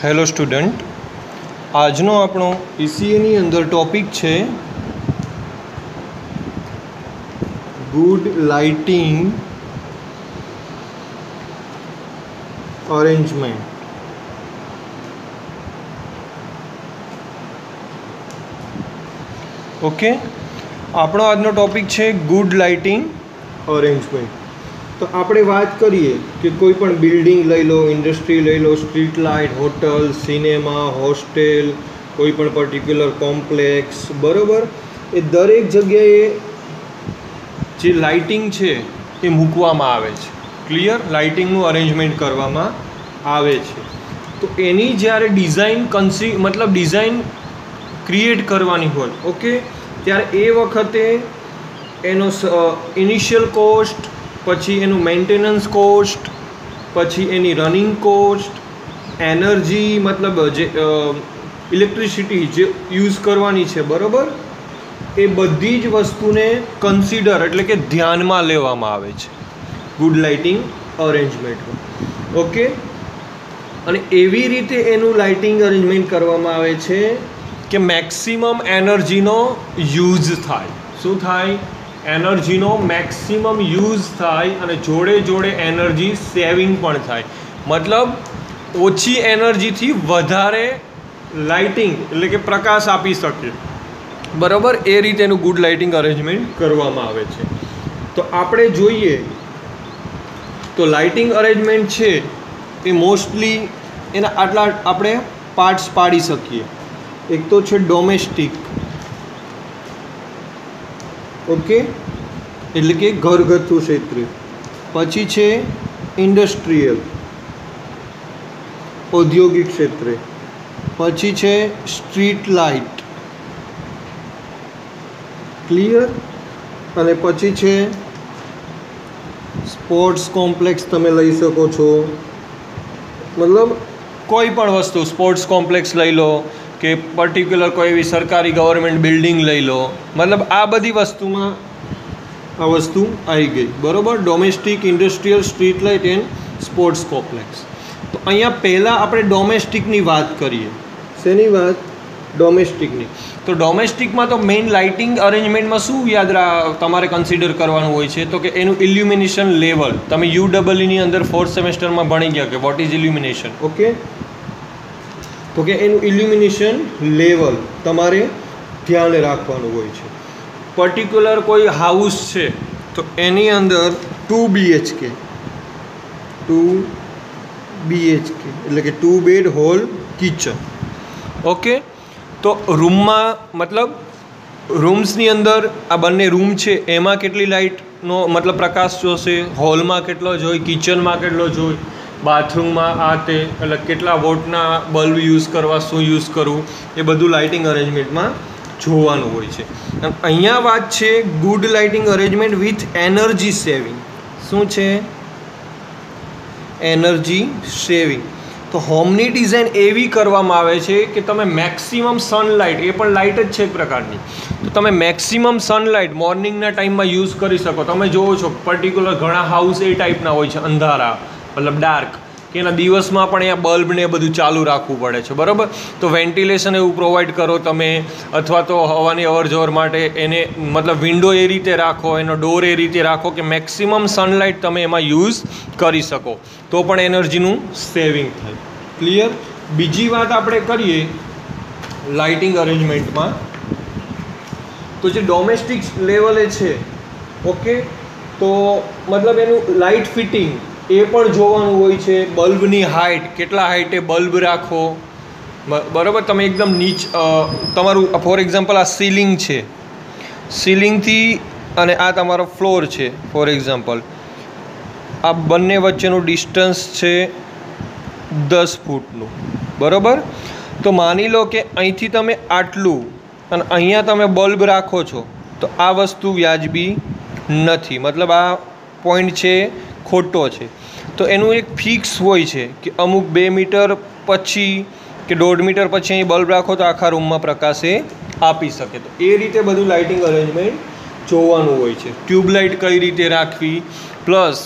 Hello student, આજનો આપણો ECAની અંદર ટોપિક છે ગુડ લાઇટિંગ અરેન્જમેન્ટ. ઓકે, આપણો આજનો ટોપિક છે ગુડ લાઇટિંગ અરેન્જમેન્ટ. તો આપણે વાત કરીએ કે કોઈ પણ બિલ્ડિંગ લઈ લો, ઇન્ડસ્ટ્રી લઈ લો, street light, hotel, cinema, hostel, કોઈ પણ પર્ટિક્યુલર કોમ્પ્લેક્સ, બરાબર, એ દરેક જગ્યાએ જે લાઇટિંગ છે એ મૂકવામાં આવે છે. ક્લિયર? લાઇટિંગનું અરેન્જમેન્ટ કરવામાં આવે છે. તો એની જ્યારે ડિઝાઇન ક્રિએટ કરવાની હોય, ઓકે, ત્યારે એ વખતે એનો ઇનિશિયલ કોસ્ટ, પછી એનું મેન્ટેનન્સ કોસ્ટ, પછી એની રનિંગ કોસ્ટ, એનર્જી મતલબ જે ઇલેક્ટ્રિસિટી જે યુઝ કરવાની છે, બરાબર, એ બધી જ વસ્તુને કન્સિડર એટલે કે ધ્યાનમાં લેવામાં આવે છે ગુડ લાઇટિંગ અરેન્જમેન્ટમાં. ઓકે, અને એવી રીતે એનું લાઇટિંગ અરેન્જમેન્ટ કરવામાં આવે છે કે મેક્સિમમ એનર્જીનો યુઝ થાય. શું થાય? એનર્જીનો મેક્સિમમ યુઝ થાય અને જોડે જોડે એનર્જી સેવિંગ પણ થાય. મતલબ ઓછી એનર્જીથી વધારે લાઇટિંગ એટલે કે પ્રકાશ આપી શકે, બરાબર, એ રીતે એનું ગુડ લાઇટિંગ અરેન્જમેન્ટ કરવામાં આવે છે. તો આપણે જોઈએ તો લાઇટિંગ અરેન્જમેન્ટ છે એ મોસ્ટલી એના આટલા આપણે પાર્ટ્સ પાડી શકીએ. એક તો છે ડોમેસ્ટિક, ઓકે, એટલે કે ઘરગથ્થુ ક્ષેત્રે. પછી છે ઇન્ડસ્ટ્રીયલ, ઔદ્યોગિક ક્ષેત્રે. પછી છે સ્ટ્રીટ લાઇટ, ક્લિયર, અને પછી છે સ્પોર્ટ્સ કોમ્પ્લેક્સ તમે લઈ શકો છો. મતલબ કોઈ પણ વસ્તુ, સ્પોર્ટ્સ કોમ્પ્લેક્સ લઈ લો કે પર્ટિક્યુલર કોઈ એવી સરકારી ગવર્મેન્ટ બિલ્ડિંગ લઈ લો, મતલબ આ બધી વસ્તુમાં આ વસ્તુ આવી ગઈ, બરાબર. Domestic, industrial, street light and sports complex. તો અહીંયા પહેલાં આપણે ડોમેસ્ટિકની વાત કરીએ. શેની વાત? ડોમેસ્ટિકની. તો ડોમેસ્ટિકમાં તો મેઇન લાઇટિંગ અરેન્જમેન્ટમાં શું તમારે કન્સિડર કરવાનું હોય છે તો કે એનું ઇલ્યુમિનેશન લેવલ. તમે UEEની અંદર 4th સેમેસ્ટરમાં ભણી ગયા કે વોટ ઇઝ ઇલ્યુમિનેશન, ઓકે. તો કે એનું ઇલ્યુમિનેશન લેવલ તમારે ધ્યાન રાખવાનું હોય છે. પર્ટિક્યુલર કોઈ હાઉસ છે તો એની અંદર 2 BHK એટલે કે 2 બેડ હોલ કિચન, ઓકે. તો રૂમમાં મતલબ રૂમ્સની અંદર આ બંને રૂમ છે એમાં કેટલી લાઇટનો મતલબ પ્રકાશ જોશે, હોલમાં કેટલો જોઈએ, કિચનમાં કેટલો જોઈએ, બાથરૂમમાં આ તે, એટલે કેટલા વોટના બલ્બ યુઝ કરવા, શું યુઝ કરવું, એ બધું લાઇટિંગ અરેન્જમેન્ટમાં જોવાનું હોય છે. અને અહીંયા વાત છે good lighting arrangement with energy saving. શું છે? Energy saving. તો હોમની ડિઝાઇન એવી કરવામાં આવે છે કે તમે મેક્સિમમ સનલાઇટ, એ પણ લાઇટ જ છે એક પ્રકારની, તો તમે મેક્સિમમ સનલાઇટ મોર્નિંગના ટાઈમમાં યુઝ કરી શકો. તમે જોવો છો પર્ટિક્યુલર ઘણા હાઉસ એ ટાઈપના હોય છે, અંધારા મતલબ ડાર્ક, કે એના દિવસમાં પણ અહીંયા બલ્બ ને એ બધું ચાલુ રાખવું પડે છે, બરાબર. તો વેન્ટિલેશન એવું પ્રોવાઈડ કરો તમે, અથવા તો હવાની અવરજવર માટે એને મતલબ વિન્ડો એ રીતે રાખો, એનો ડોર એ રીતે રાખો કે મેક્સિમમ સનલાઇટ તમે એમાં યુઝ કરી શકો, તો પણ એનર્જીનું સેવિંગ થાય. ક્લિયર? બીજી વાત આપણે કરીએ લાઇટિંગ અરેન્જમેન્ટમાં, તો જે ડોમેસ્ટિક લેવલે છે, ઓકે, તો મતલબ એનું લાઇટ ફિટિંગ એ પણ જોવાનું હોય છે. બલ્બની હાઇટ, કેટલા હાઇટે બલ્બ રાખો, બરાબર. તમે એકદમ તમારું ફોર એક્ઝામ્પલ આ સીલિંગ છે, સીલિંગથી અને આ તમારો ફ્લોર છે ફોર એક્ઝામ્પલ, આ બંને વચ્ચેનું ડિસ્ટન્સ છે 10 ફૂટનું, બરાબર. તો માની લો કે અહીંથી તમે આટલું અને અહીંયા તમે બલ્બ રાખો છો, તો આ વસ્તુ વ્યાજબી નથી, મતલબ આ પોઈન્ટ છે ખોટો છે. તો એનું એક ફિક્સ હોય છે કે અમુક 2 મીટર પછી કે 1.5 મીટર પછી અહીં બલ્બ રાખો તો આખા રૂમમાં પ્રકાશ એ આપી શકે. તો એ રીતે બધું લાઇટિંગ અરેન્જમેન્ટ જોવાનું હોય છે. ટ્યુબલાઇટ કઈ રીતે રાખવી, પ્લસ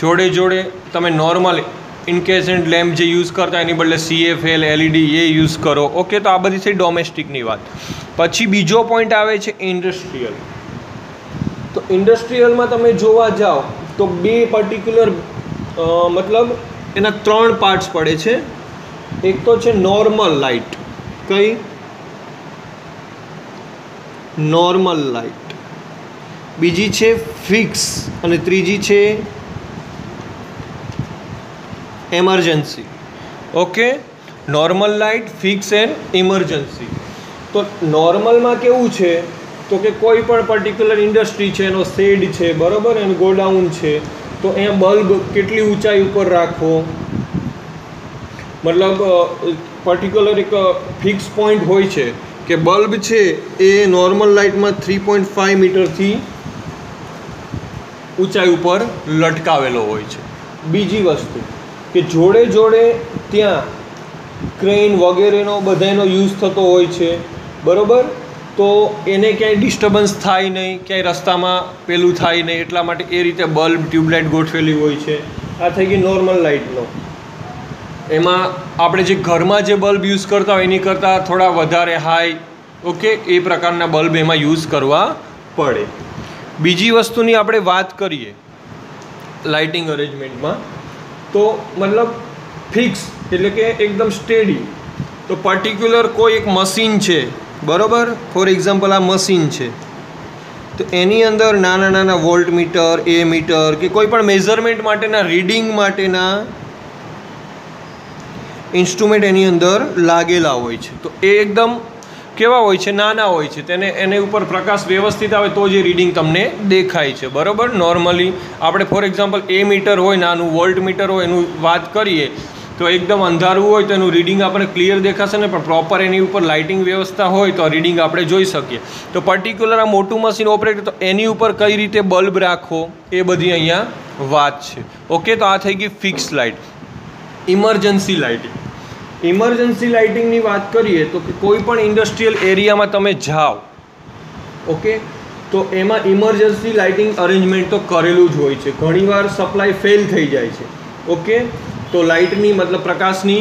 જોડે જોડે તમે નોર્મલ ઇન્કેસેન્ટ લેમ્પ જે યુઝ કરતા એની બદલે CFL LED એ યુઝ કરો. ઓકે, તો આ બધી છે ડોમેસ્ટિકની વાત. પછી બીજો પોઈન્ટ આવે છે ઇન્ડસ્ટ્રીયલ. તો ઇન્ડસ્ટ્રીયલમાં તમે જોવા જાઓ તો બે પર્ટિક્યુલર મતલબ એના 3 પાર્ટ્સ પડે છે. એક તો છે નોર્મલ લાઇટ. કઈ? Normal light. બીજી છે ફિક્સ અને ત્રીજી છે emergency. Okay, normal light, fix and emergency. તો નોર્મલમાં કેવું છે તો કે કોઈ પણ પર્ટિક્યુલર ઇન્ડસ્ટ્રી છે, એનો શેડ છે, બરાબર, એનું ગોડાઉન છે, તો અહીંયા બલ્બ કેટલી ઊંચાઈ ઉપર રાખવો, મતલબ પર્ટિક્યુલર એક ફિક્સ પોઈન્ટ હોય છે કે બલ્બ છે એ નોર્મલ લાઇટમાં 3.5 મીટરથી ઊંચાઈ ઉપર લટકાવેલો હોય છે. બીજી વસ્તુ કે જોડે જોડે ત્યાં ક્રેન વગેરેનો બધાનો યુઝ થતો હોય છે, બરાબર, તો એને ક્યાંય ડિસ્ટર્બન્સ થાય નહીં, ક્યાંય રસ્તામાં પેલું થાય નહીં, એટલા માટે એ રીતે બલ્બ ટ્યુબલાઇટ ગોઠવેલી હોય છે. આ થઈ ગઈ નોર્મલ લાઇટનો. એમાં આપણે જે ઘરમાં જે બલ્બ યુઝ કરતા હોય એની કરતાં થોડા વધારે હાઈ, ઓકે, એ પ્રકારના બલ્બ એમાં યુઝ કરવા પડે. બીજી વસ્તુની આપણે વાત કરીએ લાઇટિંગ અરેન્જમેન્ટમાં, તો મતલબ ફિક્સ એટલે કે એકદમ સ્ટેડી. તો પર્ટિક્યુલર કોઈ એક મશીન છે, બરાબર, ફોર એક્ઝામ્પલ આ મશીન છે, તો એની અંદર નાના નાના વોલ્ટ મીટર, એ મીટર કે કોઈ પણ મેઝરમેન્ટ માટેના, રીડિંગ માટેના ઇન્સ્ટ્રુમેન્ટ એની અંદર લાગેલા હોય છે. તો એ એકદમ કેવા હોય છે? નાના હોય છે. એને ઉપર પ્રકાશ વ્યવસ્થિત આવે તો જે રીડિંગ તમને દેખાય છે, બરાબર. નોર્મલી આપણે ફોર એક્ઝામ્પલ એ મીટર હોય, નાનું વોલ્ટ મીટર હોય, એનું વાત કરીએ તો એકદમ અંધારું હોય તો એનું રીડિંગ આપણે ક્લિયર દેખાશે ને, પણ પ્રોપર એની ઉપર લાઇટિંગ વ્યવસ્થા હોય તો રીડિંગ આપણે જોઈ શકીએ. તો પર્ટિક્યુલર આ મોટું મશીન ઓપરેટ, તો એની ઉપર કઈ રીતે બલ્બ રાખવો એ બધી અહીંયા વાત છે. ઓકે, તો આ થઈ ગઈ fix light. Emergency lighting. Emergency લાઇટિંગની વાત કરીએ તો કે કોઈ પણ ઇન્ડસ્ટ્રીયલ એરિયામાં તમે જાઓ, ઓકે, તો એમાં ઇમરજન્સી લાઇટિંગ અરેન્જમેન્ટ તો કરેલું જ હોય છે. ઘણીવાર સપ્લાય ફેલ થઈ જાય છે, ઓકે, તો લાઇટની મતલબ પ્રકાશની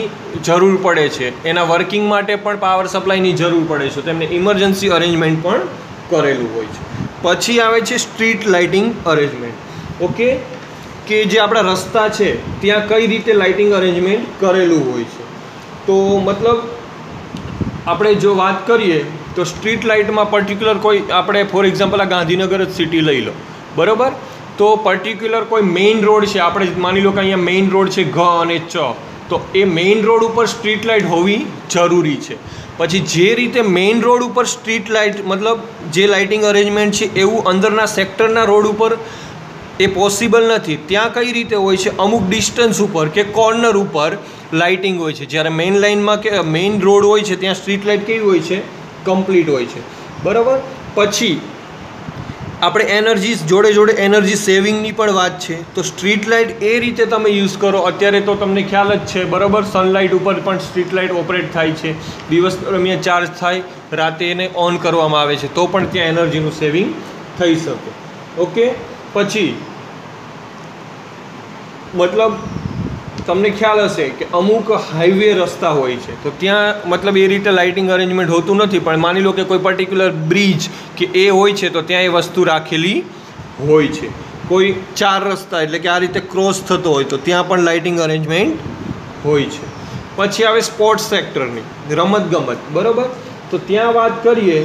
જરૂર પડે છે, એના વર્કિંગ માટે પણ પાવર સપ્લાયની જરૂર પડે છે, તો એમને ઇમરજન્સી અરેન્જમેન્ટ પણ કરેલું હોય છે. પછી આવે છે સ્ટ્રીટ લાઇટિંગ અરેન્જમેન્ટ. ઓકે, કે જે આપણા રસ્તા છે ત્યાં કઈ રીતે લાઇટિંગ અરેન્જમેન્ટ કરેલું હોય છે. તો મતલબ આપણે જો વાત કરીએ તો સ્ટ્રીટ લાઇટમાં પર્ટિક્યુલર કોઈ આપણે ફોર એક્ઝામ્પલ આ ગાંધીનગર જ સિટી લઈ લો, બરાબર, તો પર્ટિક્યુલર કોઈ મેઇન રોડ છે, આપણે માની લો કે અહીંયા મેઇન રોડ છે ઘ અને ચ, તો એ મેઇન રોડ ઉપર સ્ટ્રીટ લાઇટ હોવી જરૂરી છે. પછી જે રીતે મેઇન રોડ ઉપર સ્ટ્રીટ લાઇટ મતલબ જે લાઇટિંગ અરેન્જમેન્ટ છે એવું અંદરના સેક્ટરના રોડ ઉપર એ પોસિબલ નથી. ત્યાં કઈ રીતે હોય છે? અમુક ડિસ્ટન્સ ઉપર કે કોર્નર ઉપર લાઇટિંગ હોય છે. જ્યારે મેઇન લાઇનમાં કે મેઇન રોડ હોય છે ત્યાં સ્ટ્રીટ લાઇટ કેવી હોય છે? કમ્પ્લીટ હોય છે, બરાબર. પછી આપણે એનર્જી જોડે જોડે એનર્જી સેવિંગની પણ વાત છે. તો સ્ટ્રીટ લાઇટ એ રીતે તમે યુઝ કરો. અત્યારે તો તમને ખ્યાલ જ છે, બરાબર, સનલાઇટ ઉપર પણ સ્ટ્રીટ લાઇટ ઓપરેટ થાય છે. દિવસ દરમિયાન ચાર્જ થાય, રાતે એને ઓન કરવામાં આવે છે, તો પણ ત્યાં એનર્જીનું સેવિંગ થઈ શકે. ઓકે, પછી મતલબ તમને ખ્યાલ હશે કે અમુક હાઈવે રસ્તા હોય છે, તો ત્યાં મતલબ એ રીતે લાઇટિંગ અરેન્જમેન્ટ હોતું નથી, પણ માની લો કે કોઈ પર્ટિક્યુલર બ્રિજ કે એ હોય છે તો ત્યાં એ વસ્તુ રાખેલી હોય છે. કોઈ 4 રસ્તા એટલે કે આ રીતે ક્રોસ થતો હોય તો ત્યાં પણ લાઇટિંગ અરેન્જમેન્ટ હોય છે. પછી આવે સ્પોર્ટ્સ સેક્ટરની, રમતગમત, બરાબર. તો ત્યાં વાત કરીએ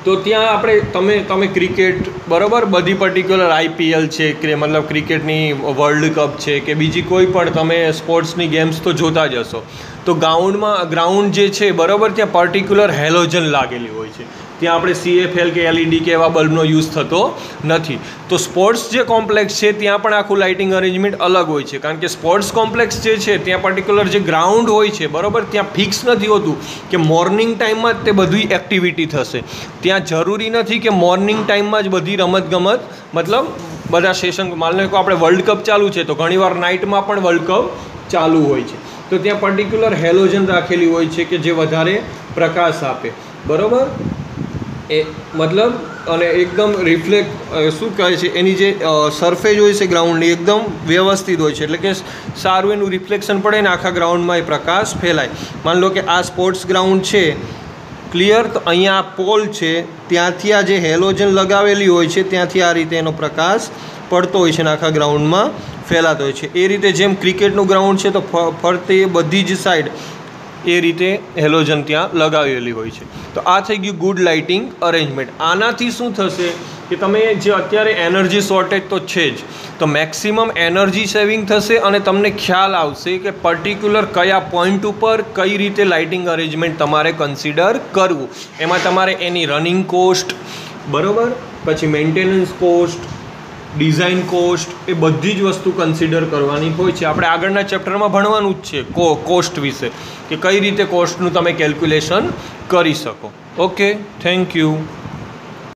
તો ત્યાં તમે ક્રિકેટ, બરાબર, બધી પર્ટિક્યુલર IPL છે કે મતલબ ક્રિકેટની વર્લ્ડ કપ છે કે બીજી કોઈ પણ તમે સ્પોર્ટ્સની ગેમ્સ તો જોતા જ હશો. તો ગ્રાઉન્ડ જે છે, બરાબર, ત્યાં પર્ટિક્યુલર હેલોજન લાગેલી હોય છે. ત્યાં આપણે CFL કે LED કે એવા બલ્બનો યુઝ થતો નથી. તો સ્પોર્ટ્સ જે કોમ્પ્લેક્સ છે ત્યાં પણ આખું લાઇટિંગ અરેન્જમેન્ટ અલગ હોય છે, કારણ કે સ્પોર્ટ્સ કોમ્પ્લેક્સ જે છે ત્યાં પર્ટિક્યુલર જે ગ્રાઉન્ડ હોય છે, બરાબર, ત્યાં ફિક્સ નથી હોતું કે મોર્નિંગ ટાઈમમાં જ તે બધી એક્ટિવિટી થશે. ત્યાં જરૂરી નથી કે મોર્નિંગ ટાઈમમાં જ બધી રમતગમત મતલબ બધા સેશન, માનો કે આપણે વર્લ્ડ કપ ચાલુ છે તો ઘણીવાર નાઇટમાં પણ વર્લ્ડ કપ ચાલુ હોય છે, તો ત્યાં પર્ટિક્યુલર હેલોજન રાખેલી હોય છે કે જે વધારે પ્રકાશ આપે, બરાબર. એ મતલબ અને એકદમ રિફ્લેક્ટ શું કહે છે એની જે સરફેસ હોય છે ગ્રાઉન્ડની એકદમ વ્યવસ્થિત હોય છે, એટલે કે સારું એનું રિફ્લેક્શન પડે ને આખા ગ્રાઉન્ડમાં એ પ્રકાશ ફેલાય. માની લો કે આ સ્પોર્ટ્સ ગ્રાઉન્ડ છે, ક્લિયર. તો અહીંયા પોલ છે, ત્યાંથી આ જે હેલોજન લગાવેલી હોય છે ત્યાંથી આ રીતે એનો પ્રકાશ પડતો હોય છે અને આખા ગ્રાઉન્ડમાં ફેલાતો હોય છે. એ રીતે જેમ ક્રિકેટનું ગ્રાઉન્ડ છે તો ફરતે બધી જ સાઈડ એ રીતે હેલોજન ત્યાં લગાવેલી હોય છે. તો આ થઈ ગયું ગુડ લાઇટિંગ અરેન્જમેન્ટ. આનાથી શું થશે કે તમે જે અત્યારે એનર્જી શોર્ટેજ તો છે જ, તો મેક્સિમમ એનર્જી સેવિંગ થશે અને તમને ખ્યાલ આવશે કે પર્ટિક્યુલર કયા પોઈન્ટ ઉપર કઈ રીતે લાઇટિંગ અરેન્જમેન્ટ તમારે કન્સિડર કરવું. એમાં તમારે એની રનિંગ કોસ્ટ, બરાબર, પછી મેન્ટેનન્સ કોસ્ટ, ડિઝાઇન કોસ્ટ, એ બધી જ વસ્તુ કન્સિડર કરવાની હોય છે. આપણે આગળના ચેપ્ટરમાં ભણવાનું જ છે કોસ્ટ વિશે, કે કઈ રીતે કોસ્ટનું તમે કેલ્ક્યુલેશન કરી શકો. Okay, thank you.